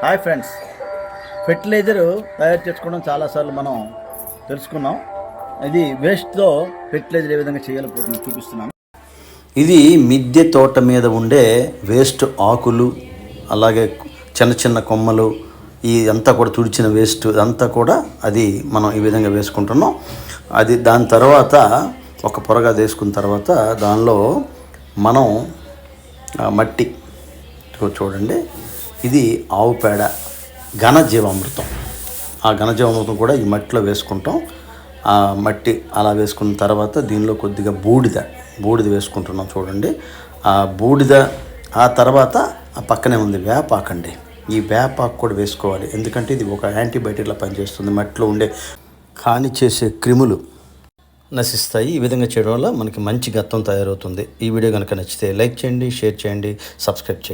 Hi friends, fertiliser తయారు చేసుకోవడం చాలాసార్లు మనం తెలుసుకున్నాం. ఇది వేస్ట్తో ఫెర్టిలైజర్ ఏ విధంగా చేయాలో చూపిస్తున్నాను. ఇది మిద్దె తోట మీద ఉండే వేస్ట్ ఆకులు, అలాగే చిన్న చిన్న కొమ్మలు, ఈ అంతా కూడా తుడిచిన వేస్ట్ అంతా కూడా అది మనం ఈ విధంగా వేసుకుంటున్నాం. అది దాని తర్వాత ఒక పొరగా వేసుకున్న తర్వాత దానిలో మనం మట్టి చూడండి, ఇది ఆవు పేడ ఘనజీవామృతం. ఆ ఘనజీవామృతం కూడా ఈ మట్టిలో వేసుకుంటాం. ఆ మట్టి అలా వేసుకున్న తర్వాత దీనిలో కొద్దిగా బూడిద వేసుకుంటున్నాం. చూడండి, ఆ బూడిద ఆ తర్వాత ఆ పక్కనే ఉంది వేపాకండి. ఈ వేపాకు కూడా వేసుకోవాలి, ఎందుకంటే ఇది ఒక యాంటీబయాటిక్లా పనిచేస్తుంది. మట్టిలో ఉండే హాని చేసే క్రిములు నశిస్తాయి. ఈ విధంగా చేయడం వల్ల మనకి మంచి గత్తం తయారవుతుంది. ఈ వీడియో కనుక నచ్చితే లైక్ చేయండి, షేర్ చేయండి, సబ్స్క్రైబ్ చేయండి.